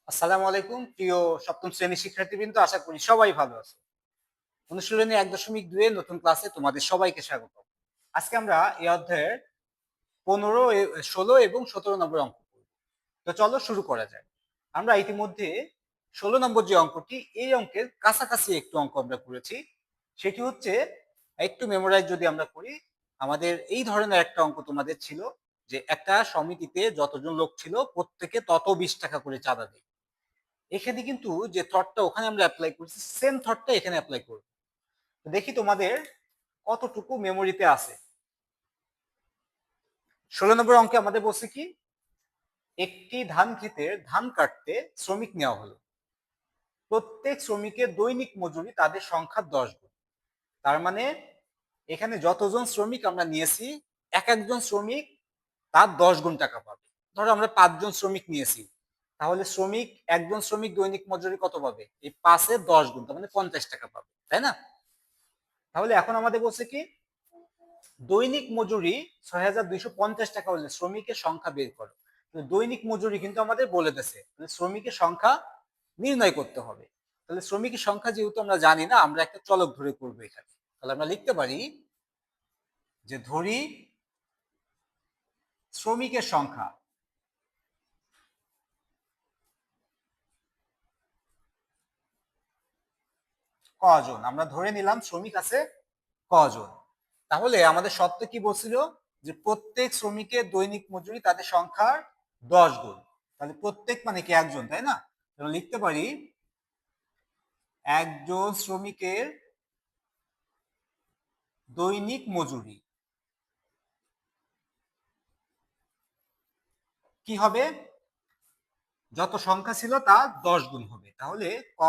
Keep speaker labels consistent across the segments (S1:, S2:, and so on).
S1: আসসালামু আলাইকুম প্রিয় সপ্তম শ্রেণীর শিক্ষার্থীবৃন্দ, আশা করি সবাই ভালো আছে। অনুশীলনী 1.2 এর নতুন ক্লাসে তোমাদের সবাইকে স্বাগত। আজকে আমরা এই অধ্যায়ের 15, 16 এবং 17 নম্বর অঙ্ক করব। তো চলো শুরু করা যায়। আমরা ইতিমধ্যে 16 নম্বর যে অঙ্কটি, এই অঙ্কের কাছাকাছি একটু অঙ্ক আমরা করেছি। সেটি হচ্ছে, একটু মেমোরাইজ যদি আমরা করি, আমাদের এই ধরনের একটা অঙ্ক তোমাদের ছিল যে একটা সমিতিতে যতজন লোক ছিল প্রত্যেকে তত 20 টাকা করে চাঁদা দেয়। এখানে কিন্তু যে থটটা ওখানে আমরা অ্যাপ্লাই করছি, সেম থটটা এখানে অ্যাপ্লাই করব। দেখি তোমাদের কতটুকু মেমোরিতে আছে। 16 নম্বর অঙ্কে আমাদের বলছে কি, একটি ধান ক্ষেতের ধান কাটতে শ্রমিক নেওয়া হলো। প্রত্যেক শ্রমিকের দৈনিক মজুরি তাদের সংখ্যা 10 গুণ। তার মানে এখানে যতজন শ্রমিক আমরা নিয়েছি, এক একজন শ্রমিক তার 10 গুণ টাকা পাবে। ধরো আমরা 5 জন শ্রমিক নিয়েছি, তাহলে একজন শ্রমিক দৈনিক মজুরি কত পাবে? এই 5-এর 10 গুণ, তার মানে 50 টাকা পাবে, তাই না? তাহলে এখন আমাদের বলছে কি, দৈনিক মজুরি 6,250 টাকা হলে শ্রমিকের সংখ্যা বের করো। দৈনিক মজুরি কিন্তু আমাদের বলে দিয়েছে, শ্রমিকের সংখ্যা নির্ণয় করতে হবে। তাহলে শ্রমিকের সংখ্যা যেহেতু আমরা জানি না, আমরা একটা চলক ধরে করবো এখানে। তাহলে আমরা লিখতে পারি যে ধরি শ্রমিকের সংখ্যা কজন। আমরা ধরে নিলাম শ্রমিক আছে কজন। তাহলে আমাদের শর্ত কি বলছিল, যে প্রত্যেক শ্রমিকের দৈনিক মজুরি তাদের সংখ্যার 10 গুণ। তাহলে প্রত্যেক মানে কি একজন, তাই না? লিখতে পারি একজন শ্রমিকের দৈনিক মজুরি কি হবে? যত সংখ্যা ছিল তার 10 গুণ হবে। তাহলে ক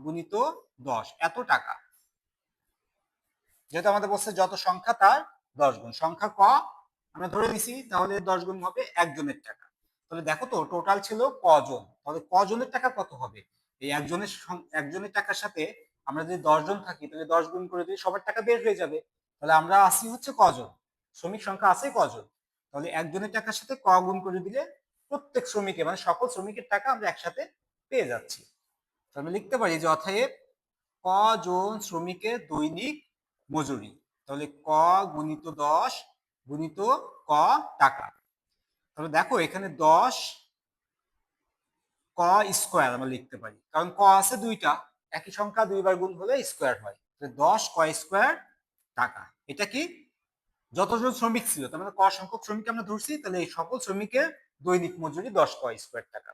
S1: গুণিত 10, এত টাকা। যেহেতু আমাদের বলছে যত সংখ্যা তার 10 গুণ, সংখ্যা ক আমরা ধরে নিছি, তাহলে 10 গুণ হবে একজনের টাকা। তাহলে দেখো তো টোটাল ছিল কজন, তাহলে কজনের টাকা কত হবে? এই একজনের টাকার সাথে আমরা যদি 10 জন থাকি, তাহলে 10 গুণ করে দিলে সবার টাকা বের হয়ে যাবে। তাহলে আমরা আসি হচ্ছে কজন, শ্রমিক সংখ্যা আছে কজন। তাহলে একজনের টাকার সাথে ক গুণ করে দিলে প্রত্যেক শ্রমিকের মানে সকল শ্রমিকের টাকা আমরা একসাথে পেয়ে যাচ্ছি। আমি লিখতে পারি যে অতএব কজন শ্রমিকের দৈনিক মজুরি, তাহলে ক গুণিত 10 গুণিত ক টাকা। তাহলে দেখো এখানে 10 ক স্কোয়ার আমরা লিখতে পারি, কারণ ক আছে দুইটা, একই সংখ্যা দুইবার গুণ হলে স্কোয়ার হয়। 10 ক স্কোয়ার টাকা। এটা কি, যতজন শ্রমিক ছিল তার মানে ক সংখ্যক শ্রমিক আমরা ধরছি, তাহলে এই সকল শ্রমিকের দৈনিক মজুরি 10 ক স্কোয়ার টাকা।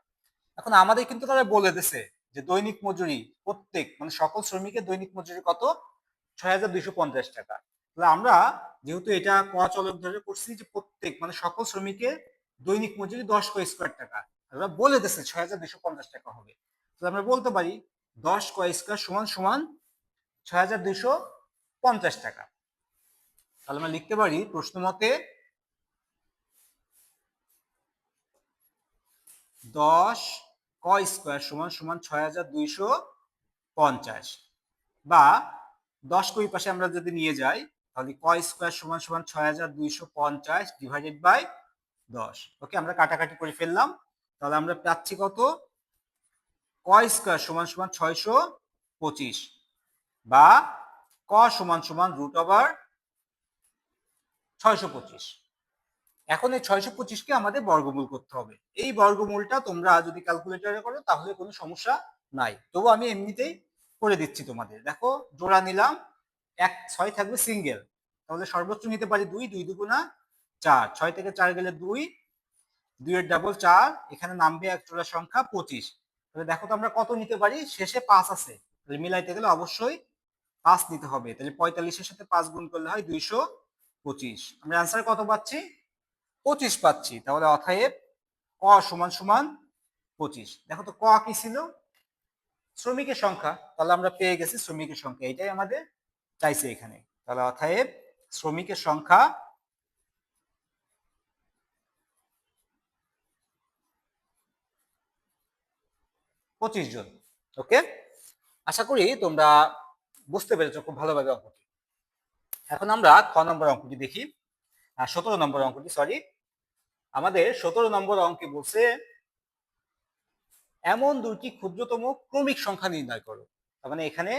S1: এখন আমাদের কিন্তু তারা বলে দিছে যে দৈনিক মজুরি প্রত্যেক মানে সকল শ্রমিকের দৈনিক মজুরি কত? 6,250 টাকা। তাহলে আমরা যেহেতু এটা ক চলক ধরে করছি, যে প্রত্যেক মানে সকল শ্রমিকের দৈনিক মজুরি 10 ক স্কোয়ার টাকা, আমরা বলে দিছে 6,250 টাকা হবে। তাহলে আমরা বলতে পারি 10 ক স্কোয়ার সমান সমান 6,250 টাকা। তাহলে আমরা লিখতে পারি প্রশ্ন মতে 10 ক স্কোয়ার সমান সমান 6,250, বা 10 কে ওই পাশে আমরা যদি নিয়ে যাই, তাহলে ক স্কোয়ার সমান সমান 6,250 ডিভাইডেড বাই 10। ওকে, আমরা কাটাকাটি করে ফেললাম। তাহলে আমরা পাচ্ছি কত? ক স্কোয়ার সমান সমান 625, বা ক সমান সমান রুট ওভার 625। এখন এই 625 কে আমাদের বর্গমূল করতে হবে। এই বর্গমূলটা তোমরা যদি ক্যালকুলেটরে করো তাহলে কোনো সমস্যা নাই, তবু আমি এমনিতেই করে দিচ্ছি তোমাদের। দেখো জোড়া নিলাম, 6 থাকবে সিঙ্গেল, তাহলে সর্বোচ্চ নিতে পারি 2, 2 দুগুণা 4, 6 থেকে 4 গেলে 2, 2 এর ডাবল 4, এখানে নামবে এক জোড়া সংখ্যা 25। তাহলে দেখো তো আমরা কত নিতে পারি, শেষে 5 আছে, তাহলে মিলাইতে গেলে অবশ্যই 5 নিতে হবে। তাহলে 45 এর সাথে 5 গুণ করলে হয় 225। আমরা অ্যান্সার কত পাচ্ছি? 25 পাচ্ছি। তাহলে অতএব ক সমান সমান 25। দেখো তো ক কি ছিল? শ্রমিকের সংখ্যা। তাহলে আমরা পেয়ে গেছি শ্রমিকের সংখ্যা, এটাই আমাদের চাইছে এখানে। তাহলে অতএব শ্রমিকের সংখ্যা 25 জন। ওকে, আশা করি তোমরা বুঝতে পেরেছো খুব ভালোভাবে অঙ্কটি। এখন আমরা খ নম্বর অঙ্কটি দেখি, 17 নম্বর অঙ্কটি, সরি। আমাদের 17 নম্বর অঙ্কে বলছে এমন দুইটি ক্ষুদ্রতম ক্রমিক সংখ্যা নির্ণয় করো। তার মানে এখানে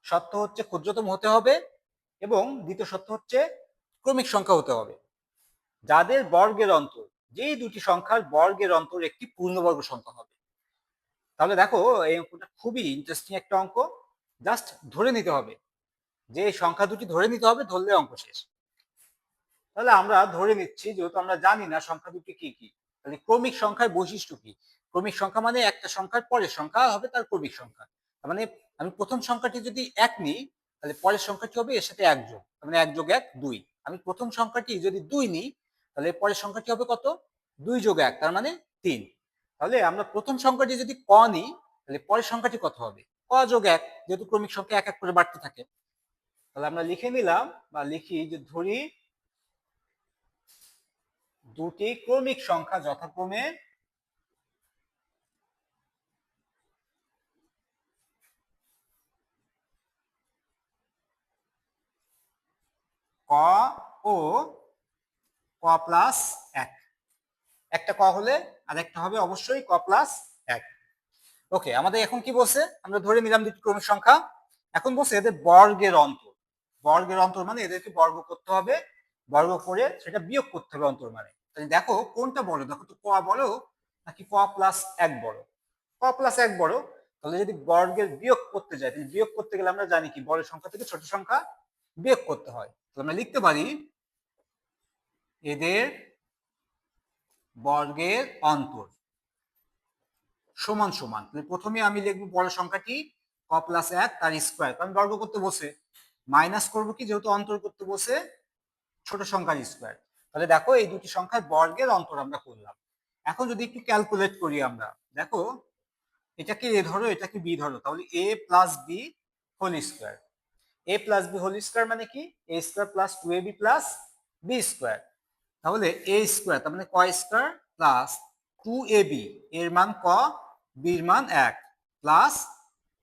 S1: সত্য হচ্ছে ক্ষুদ্রতম হতে হবে এবং দ্বিতীয় সত্য হচ্ছে ক্রমিক সংখ্যা হতে হবে যাদের বর্গের অন্তর, যেই দুটি সংখ্যার বর্গের অন্তর একটি পূর্ণবর্গ সংখ্যা হবে। তাহলে দেখো এই অঙ্কটা খুবই ইন্টারেস্টিং একটা অঙ্ক। জাস্ট ধরে নিতে হবে যে এই সংখ্যা দুটি ধরে নিতে হবে, ধরলে অঙ্ক শেষ। তাহলে আমরা ধরে নিচ্ছি, যেহেতু আমরা জানি না সংখ্যা দুটি কি কি, তাহলে ক্রমিক সংখ্যার বৈশিষ্ট্য কি? ক্রমিক সংখ্যা মানে একটা সংখ্যার পরের সংখ্যা হবে তার ক্রমিক সংখ্যা। তার মানে আমি প্রথম সংখ্যাটি যদি 1 নিই, তাহলে পরের সংখ্যাটি হবে এর সাথে 1 যোগ, তার মানে 1 যোগ 1 2। আমি প্রথম সংখ্যাটি যদি 2 নিই, তাহলে পরের সংখ্যাটি হবে কত? 2 যোগ 1, তার মানে 3। তাহলে আমরা প্রথম সংখ্যাটি যদি ক নিই, তাহলে পরের সংখ্যাটি কত হবে? ক যোগ 1, যেহেতু ক্রমিক সংখ্যা 1 1 করে বাড়তে থাকে। তাহলে আমরা লিখে নিলাম বা লিখি যে ধরি দুটি ক্রমিক সংখ্যা যথাক্রমে ক ও ক প্লাস 1। একটা ক হলে আর একটা হবে অবশ্যই ক প্লাস 1। ওকে, আমাদের এখন কি বলছে? আমরা ধরে নিলাম দুটি ক্রমিক সংখ্যা। এখন বলছে এদের বর্গের অন্তর। বর্গের অন্তর মানে এদেরকে বর্গ করতে হবে, বর্গ করে সেটা বিয়োগ করতে হবে অন্তর মানে। তাহলে দেখো কোনটা বড়, দেখো তো ক বড় নাকি ক প্লাস 1 বড়? ক প্লাস 1 বড়। তাহলে যদি বর্গের বিয়োগ করতে যাই, তাহলে বিয়োগ করতে গেলে আমরা জানি কি বড় সংখ্যা থেকে ছোট সংখ্যা বিয়োগ করতে হয়। তাহলে আমরা লিখতে পারি এদের বর্গের অন্তর সমান সমান। প্রথমে আমি লিখবো বড় সংখ্যাটি ক প্লাস 1 তার স্কোয়ার, কারণ বর্গ করতে বসে মাইনাস করবো কি, যেহেতু অন্তর করতে বসে ছোট সংখ্যার স্কোয়ার। তাহলে দেখো এই দুটি সংখ্যার বর্গের অন্তর আমরা করলাম। এখন যদি একটু ক্যালকুলেট করি আমরা, দেখো এটাকে এ ধরো এটাকে বি ধরো, তাহলে A plus B whole square. A plus B whole square মানে কি? A square plus 2ab plus B square. তাহলে এ স্কোয়ার তার মানে ক স্কোয়ার প্লাস 2ab এর মান ক, বির মান 1 প্লাস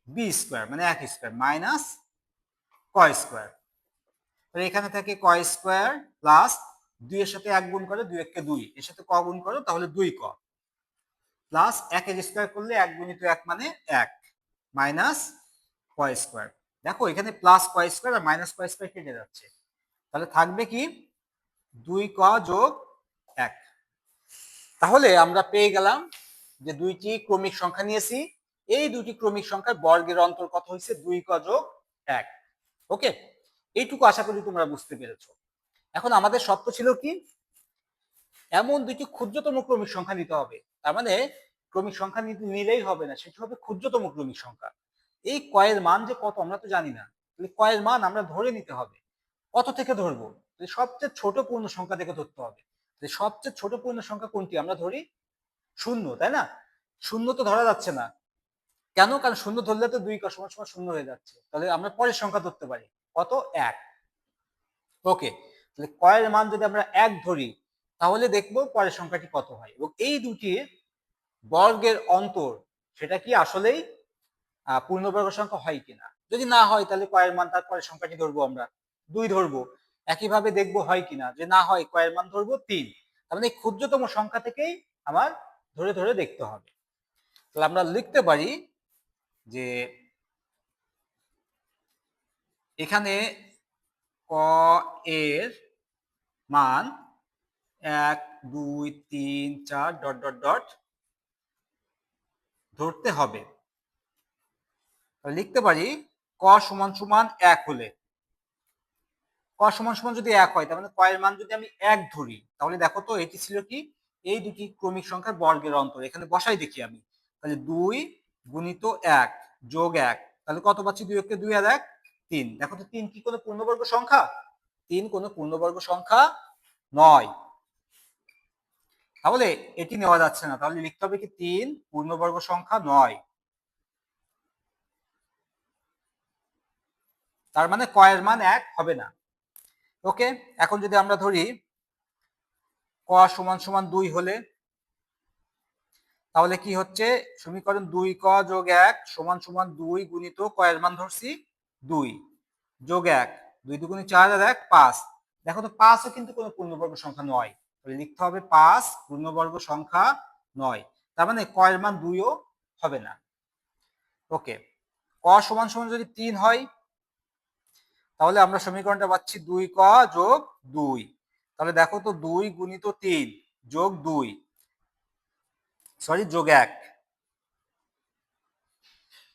S1: বি স্কোয়ার মানে 1 স্কোয়ার মাইনাস ক স্কোয়ার। তাহলে এখানে থাকে ক স্কোয়ার প্লাস 2 এর সাথে 1 গুণ করো, 2 একে 2, এর সাথে ক গুণ করো তাহলে 2 ক, প্লাস 1 এর স্কোয়ার করলে 1 গুণিত 1 মানে 1 মাইনাস ক স্কোয়ার। দেখো এখানে প্লাস ক স্কোয়ার আর মাইনাস ক স্কোয়ার কেটে যাচ্ছে, তাহলে থাকবে কি 2 ক যোগ 1। তাহলে আমরা পেয়ে গেলাম যে দুইটি ক্রমিক সংখ্যা নিয়েছি, এই দুটি ক্রমিক সংখ্যার বর্গের অন্তর কত হয়েছে? 2 ক যোগ 1। ওকে, এইটুকু আশা করি তোমরা বুঝতে পেরেছো। এখন আমাদের শর্ত ছিল কি? এমন দুইটি ক্ষুদ্রতম ক্রমিক সংখ্যা নিতে হবে। তার মানে ক্রমিক সংখ্যা নিলেই হবে না, সেটি হবে ক্ষুদ্রতম ক্রমিক সংখ্যা। এই কয়ের মান যে কত আমরা তো জানি না, তাহলে কয়ের মান আমরা ধরে নিতে হবে। কত থেকে ধরবো? সবচেয়ে ছোট পূর্ণ সংখ্যা থেকে ধরতে হবে। সবচেয়ে ছোট পূর্ণ সংখ্যা কোনটি? আমরা ধরি শূন্য, তাই না? শূন্য তো ধরা যাচ্ছে না, কেন? কারণ শূন্য ধরলে তো 2 ক সমান সমান শূন্য হয়ে যাচ্ছে। তাহলে আমরা পরের সংখ্যা ধরতে পারি কত? 1। ওকে, তাহলে কয়ের মান যদি আমরা 1 ধরি, তাহলে দেখবো পরের সংখ্যাটি কত হয় এবং এই দুটির বর্গের অন্তর সেটা কি আসলেই পূর্ণবর্গ সংখ্যা হয় কিনা। যদি না হয় তাহলে কয়ের মান তার পরের সংখ্যাটি ধরবো আমরা 2 ধরবো। একইভাবে দেখবো হয় কিনা, যে না হয় কয়ের মান ধরবো 3। তার মানে ক্ষুদ্রতম সংখ্যা থেকেই আমার ধরে ধরে দেখতে হবে। তাহলে আমরা লিখতে পারি যে এখানে ক এর মান 1 2 3 4 ডট ডট ডট ধরতে হবে। লিখতে পারি ক সমান সমান 1 হলে, ক সমান সমান যদি 1 হয়, তার মানে ক এর মান যদি আমি 1 ধরি, তাহলে দেখো তো এটি ছিল কি? এই দুটি ক্রমিক সংখ্যার বর্গের অন্তর। এখানে বসাই দেখি আমি, তাহলে 2 গুণিত 1 যোগ 1, তাহলে কত পাচ্ছি? 2 একে 2 আর 1 3। দেখো তো 3 কি কোনো পূর্ণবর্গ সংখ্যা? 3 কোনো পূর্ণবর্গ সংখ্যা নয়, তাহলে এটি নেওয়া যাচ্ছে না। তাহলে লিখতে হবে কি 3 পূর্ণবর্গ সংখ্যা নয়। তার মানে ক এর মান 1 হবে না। ওকে, এখন যদি আমরা ধরি ক সমান সমান 2 হলে, তাহলে কি হচ্ছে? সমীকরণ 2 ক যোগ 1 সমান সমান 2 গুণিত ক এর মান ধরছি 2 যোগ 1, 2 দুগুণে 4 আর 1 5। দেখো তো 5 ও কিন্তু কোনো পূর্ণবর্গ সংখ্যা নয়, তাহলে লিখতে হবে 5 পূর্ণবর্গ সংখ্যা নয়। তার মানে ক এর মান 2 ও হবে না। ওকে, ক সমান সমান যদি 3 হয় তাহলে আমরা সমীকরণটা পাচ্ছি 2ক যোগ 2। তাহলে দেখো তো 2 গুণিত 3 যোগ 2 সরি যোগ 1,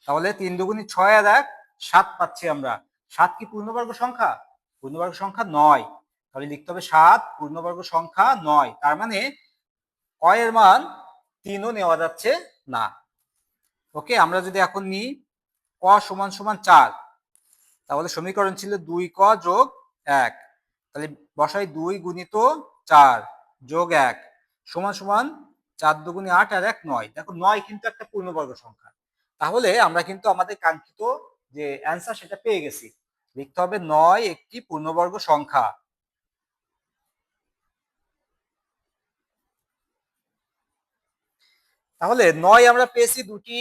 S1: তাহলে 3 দুগুণী 6 আর 1 7 পাচ্ছি আমরা। 7 কি পূর্ণবর্গ সংখ্যা? পূর্ণবর্গ সংখ্যা নয়। তাহলে লিখতে হবে 7 পূর্ণবর্গ সংখ্যা নয়। তার মানে ক এর মান 3ও নেওয়া যাচ্ছে না। ওকে, আমরা যদি এখন নিই ক সমান সমান 4, তাহলে সমীকরণ ছিল 2ক যোগ 1। তাহলে বসাই 2 গুণিত 4 যোগ 1 সমান সমান 4 দুগুণে 8 আর 1 9। দেখো 9 কিন্তু একটা পূর্ণবর্গ সংখ্যা। তাহলে আমরা কিন্তু আমাদের কাঙ্ক্ষিত যে অ্যান্সার সেটা পেয়ে গেছি। লিখতে হবে 9 একটি পূর্ণবর্গ সংখ্যা। তাহলে 9 আমরা পেয়েছি দুটি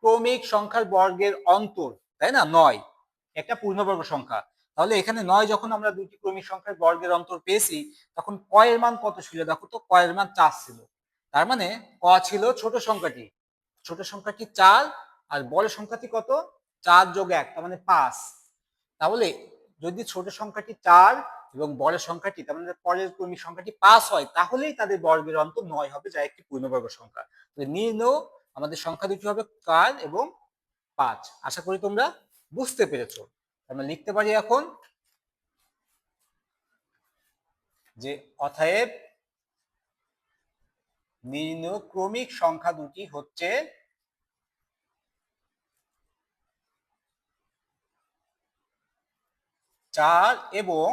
S1: ক্রমিক সংখ্যার বর্গের অন্তর, তাই না? 9 একটা পূর্ণবর্গ সংখ্যা। তাহলে এখানে 9 যখন আমরা দুটি ক্রমিক সংখ্যার বর্গের অন্তর পেয়েছি, তখন ক এর মান কত ছিল? দেখো তো ক এর মান 4 ছিল। তার মানে ক ছিল ছোট সংখ্যাটি, ছোট সংখ্যাটি 4 আর বড় সংখ্যাটি কত? 4 যোগ 1, তার মানে 5। তাহলে যদি ছোট সংখ্যাটি 4 এবং বড় সংখ্যাটি তার মানে পরের ক্রমিক সংখ্যাটি 5 হয়, তাহলেই তাদের বর্গের অন্তর 9 হবে, যা একটি পূর্ণবর্গ সংখ্যা। তো নির্ণয় আমাদের সংখ্যা দুটি হবে 4 এবং 5। আশা করি তোমরা বুঝতে পেরেছো। আমরা লিখতে পারি এখন যে অতএব নির্ণয় ক্রমিক সংখ্যা দুটি হচ্ছে 4 এবং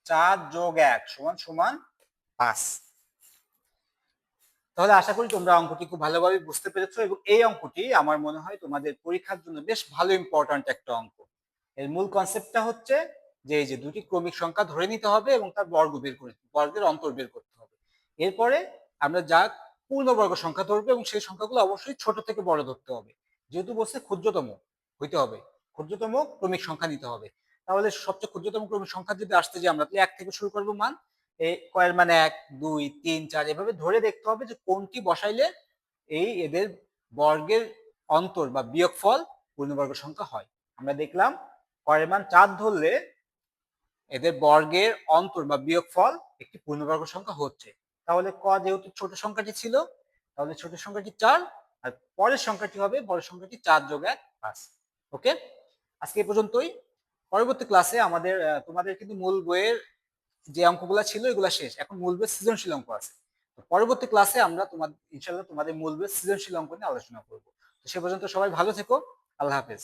S1: 4 যোগ 1 সমান সমান 5। তাহলে আশা করি তোমরা অঙ্কটি খুব ভালোভাবে বুঝতে পেরেছো, এবং এই অঙ্কটি আমার মনে হয় তোমাদের পরীক্ষার জন্য বেশ ভালো ইম্পর্ট্যান্ট একটা অঙ্ক। এর মূল কনসেপ্টটা হচ্ছে যে এই যে দুটি ক্রমিক সংখ্যা ধরে নিতে হবে এবং তার বর্গ বের করে বর্গের অন্তর বের করতে হবে। এরপরে আমরা যা পূর্ণবর্গ সংখ্যা ধরবো এবং সেই সংখ্যাগুলো অবশ্যই ছোট থেকে বড় ধরতে হবে, যেহেতু বলছে ক্ষুদ্রতম হইতে হবে, ক্ষুদ্রতম ক্রমিক সংখ্যা নিতে হবে। তাহলে সবচেয়ে ক্ষুদ্রতম ক্রমিক সংখ্যা যদি আসতে যাই আমরা, তাহলে 1 থেকে শুরু করবো মান। কয়ের মানে 1 2 3 4 এভাবে ধরে দেখতে হবে যে কোনটি বসাইলে এই এদের বর্গের অন্তর বা বিয়োগফল পূর্ণবর্গ সংখ্যা হয়। আমরা দেখলাম কয়ের মান 4 ধরলে এদের বর্গের অন্তর বা বিয়োগফল একটি পূর্ণবর্গ সংখ্যা হচ্ছে। তাহলে ক যেহেতু ছোট সংখ্যাটি ছিল, তাহলে ছোট সংখ্যাটি 4 আর পরের সংখ্যাটি হবে বড় সংখ্যাটি 4 যোগ 1 5। ওকে, আজকে এই পর্যন্তই। পরবর্তী ক্লাসে আমাদের তোমাদের কিন্তু মূল বইয়ের যে অঙ্কগুলো ছিল এগুলো শেষ, এখন মূল বইয়ের সৃজনশীল অঙ্ক আছে। পরবর্তী ক্লাসে আমরা ইনশাআল্লাহ তোমাদের মূল বইয়ের সৃজনশীল অঙ্ক নিয়ে আলোচনা করব। তো সে পর্যন্ত সবাই ভালো থেকো। আল্লাহ হাফেজ।